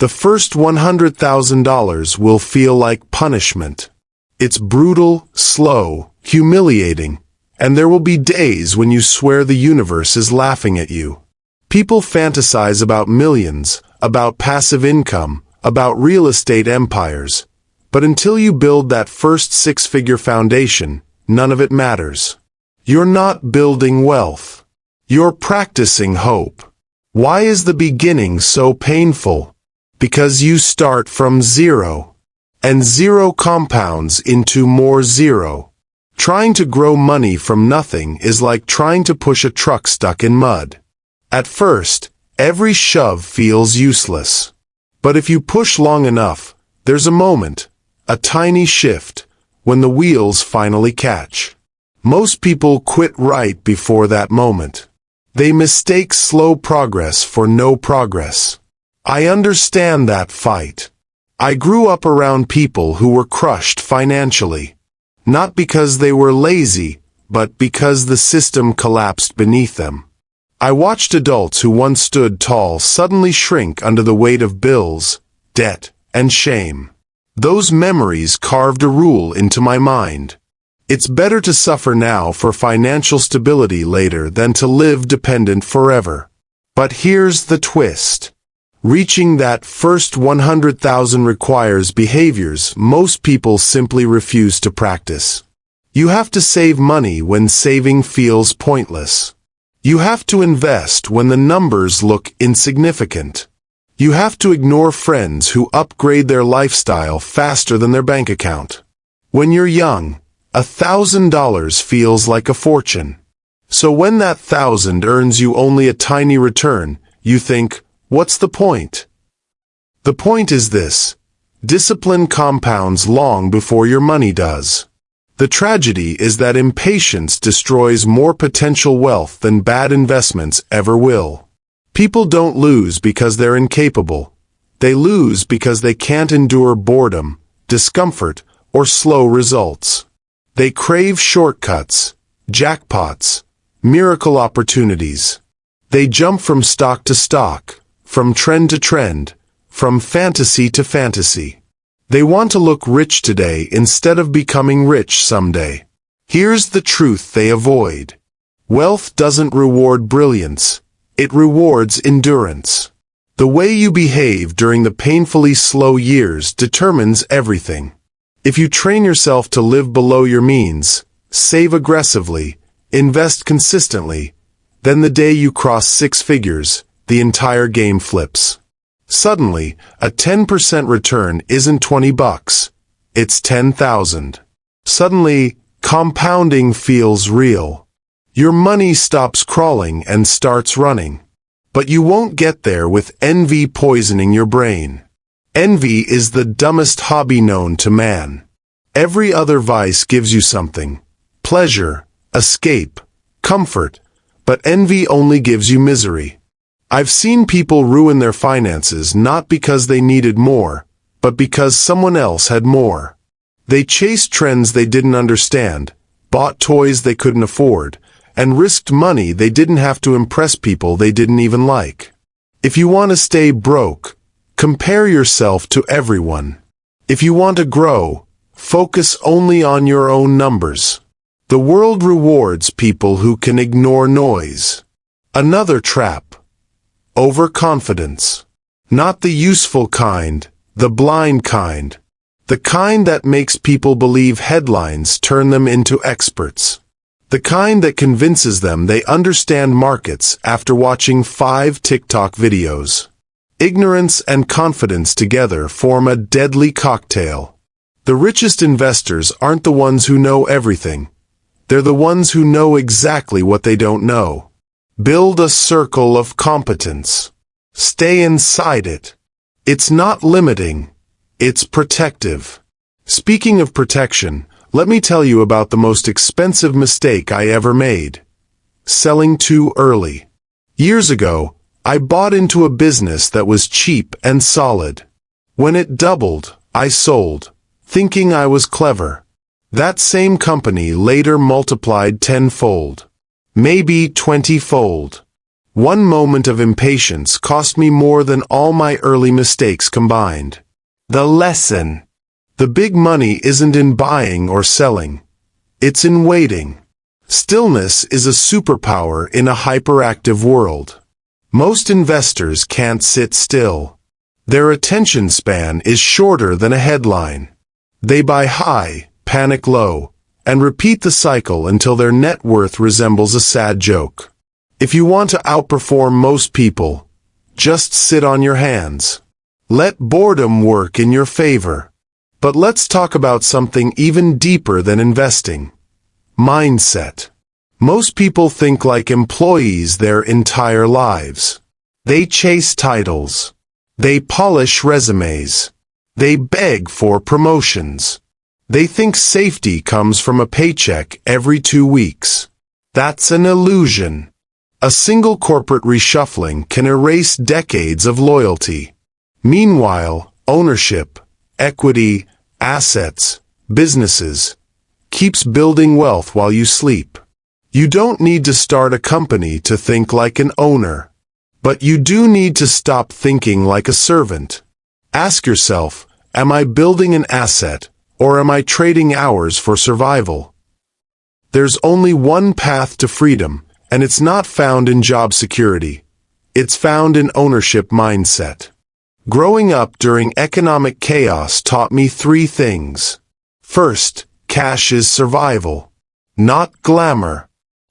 The first $100,000 will feel like punishment. It's brutal, slow, humiliating, and there will be days when you swear the universe is laughing at you. People fantasize about millions, about passive income, about real estate empires. But until you build that first six-figure foundation, none of it matters. You're not building wealth. You're practicing hope. Why is the beginning so painful? Because you start from zero. And zero compounds into more zero. Trying to grow money from nothing is like trying to push a truck stuck in mud. At first, every shove feels useless. But if you push long enough, there's a moment, a tiny shift, when the wheels finally catch. Most people quit right before that moment. They mistake slow progress for no progress. I understand that fight. I grew up around people who were crushed financially. Not because they were lazy, but because the system collapsed beneath them. I watched adults who once stood tall suddenly shrink under the weight of bills, debt, and shame. Those memories carved a rule into my mind. It's better to suffer now for financial stability later than to live dependent forever. But here's the twist. Reaching that first 100,000 requires behaviors most people simply refuse to practice. You have to save money when saving feels pointless. You have to invest when the numbers look insignificant. You have to ignore friends who upgrade their lifestyle faster than their bank account. When you're young, $1,000 feels like a fortune. So when that 1,000 earns you only a tiny return, you think, what's the point? The point is this: discipline compounds long before your money does. The tragedy is that impatience destroys more potential wealth than bad investments ever will. People don't lose because they're incapable. They lose because they can't endure boredom, discomfort, or slow results. They crave shortcuts, jackpots, miracle opportunities. They jump from stock to stock, from trend to trend, from fantasy to fantasy. They want to look rich today instead of becoming rich someday. Here's the truth they avoid. Wealth doesn't reward brilliance. It rewards endurance. The way you behave during the painfully slow years determines everything. If you train yourself to live below your means, save aggressively, invest consistently, then the day you cross six figures, the entire game flips. Suddenly, a 10% return isn't $20, it's 10,000. Suddenly, compounding feels real. Your money stops crawling and starts running. But you won't get there with envy poisoning your brain. Envy is the dumbest hobby known to man. Every other vice gives you something: pleasure, escape, comfort, but envy only gives you misery. I've seen people ruin their finances not because they needed more, but because someone else had more. They chased trends they didn't understand, bought toys they couldn't afford, and risked money they didn't have to impress people they didn't even like. If you want to stay broke, compare yourself to everyone. If you want to grow, focus only on your own numbers. The world rewards people who can ignore noise. Another trap. Overconfidence. Not the useful kind, the blind kind. The kind that makes people believe headlines turn them into experts. The kind that convinces them they understand markets after watching 5 TikTok videos. Ignorance and confidence together form a deadly cocktail. The richest investors aren't the ones who know everything. They're the ones who know exactly what they don't know. Build a circle of competence. Stay inside it. It's not limiting. It's protective. Speaking of protection, let me tell you about the most expensive mistake I ever made. Selling too early. Years ago, I bought into a business that was cheap and solid. When it doubled, I sold, thinking I was clever. That same company later multiplied tenfold. Maybe 20-fold. One moment of impatience cost me more than all my early mistakes combined. The lesson. The big money isn't in buying or selling. It's in waiting. Stillness is a superpower in a hyperactive world. Most investors can't sit still. Their attention span is shorter than a headline. They buy high, panic low, and repeat the cycle until their net worth resembles a sad joke. If you want to outperform most people, just sit on your hands. Let boredom work in your favor. But let's talk about something even deeper than investing. Mindset. Most people think like employees their entire lives. They chase titles. They polish resumes. They beg for promotions. They think safety comes from a paycheck every 2 weeks. That's an illusion. A single corporate reshuffling can erase decades of loyalty. Meanwhile, ownership, equity, assets, businesses, keeps building wealth while you sleep. You don't need to start a company to think like an owner. But you do need to stop thinking like a servant. Ask yourself, am I building an asset, or am I trading hours for survival? There's only one path to freedom, and it's not found in job security. It's found in ownership mindset. Growing up during economic chaos taught me 3 things. First, cash is survival. Not glamour.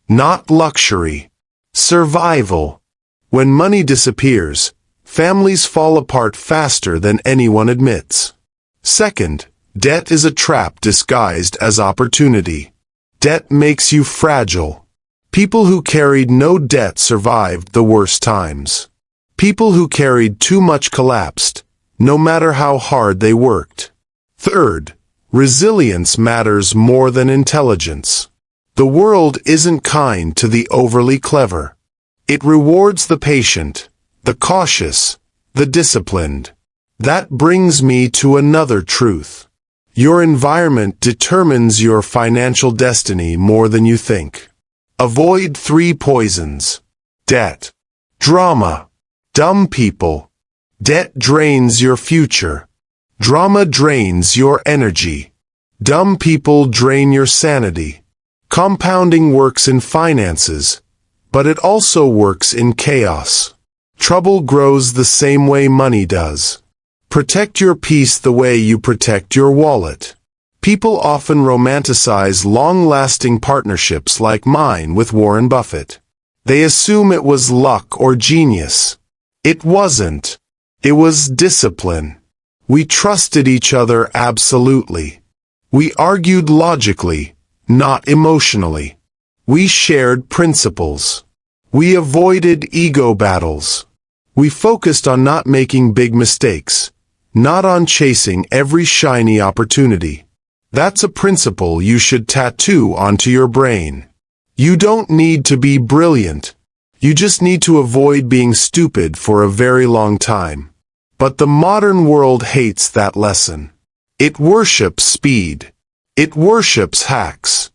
Not luxury. Survival. When money disappears, families fall apart faster than anyone admits. Second, debt is a trap disguised as opportunity. Debt makes you fragile. People who carried no debt survived the worst times. People who carried too much collapsed, no matter how hard they worked. Third, resilience matters more than intelligence. The world isn't kind to the overly clever. It rewards the patient, the cautious, the disciplined. That brings me to another truth. Your environment determines your financial destiny more than you think. Avoid 3 poisons. Debt. Drama. Dumb people. Debt drains your future. Drama drains your energy. Dumb people drain your sanity. Compounding works in finances, but it also works in chaos. Trouble grows the same way money does. Protect your peace the way you protect your wallet. People often romanticize long-lasting partnerships like mine with Warren Buffett. They assume it was luck or genius. It wasn't. It was discipline. We trusted each other absolutely. We argued logically, not emotionally. We shared principles. We avoided ego battles. We focused on not making big mistakes, not on chasing every shiny opportunity. That's a principle you should tattoo onto your brain. You don't need to be brilliant. You just need to avoid being stupid for a very long time. But the modern world hates that lesson. It worships speed. It worships hacks.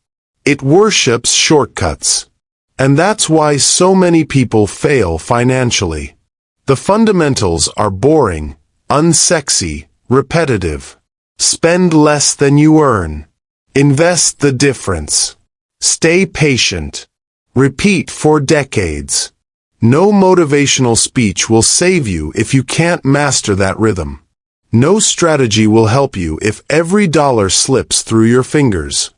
It worships shortcuts. And that's why so many people fail financially. The fundamentals are boring, unsexy, repetitive. Spend less than you earn. Invest the difference. Stay patient. Repeat for decades. No motivational speech will save you if you can't master that rhythm. No strategy will help you if every dollar slips through your fingers.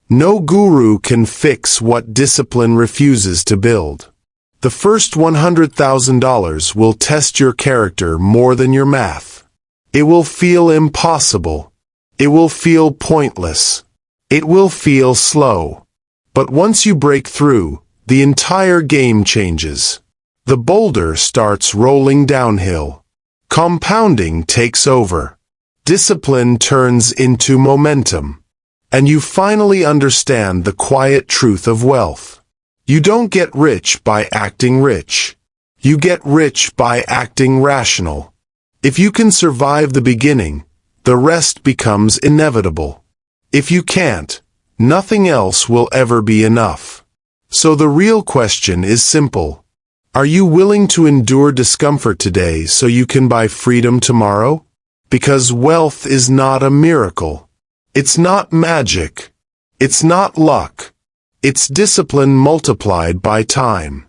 No guru can fix what discipline refuses to build. The first $100,000 will test your character more than your math. It will feel impossible. It will feel pointless. It will feel slow. But once you break through, the entire game changes. The boulder starts rolling downhill. Compounding takes over. Discipline turns into momentum. And you finally understand the quiet truth of wealth. You don't get rich by acting rich. You get rich by acting rational. If you can survive the beginning, the rest becomes inevitable. If you can't, nothing else will ever be enough. So the real question is simple. Are you willing to endure discomfort today so you can buy freedom tomorrow? Because wealth is not a miracle. It's not magic. It's not luck. It's discipline multiplied by time.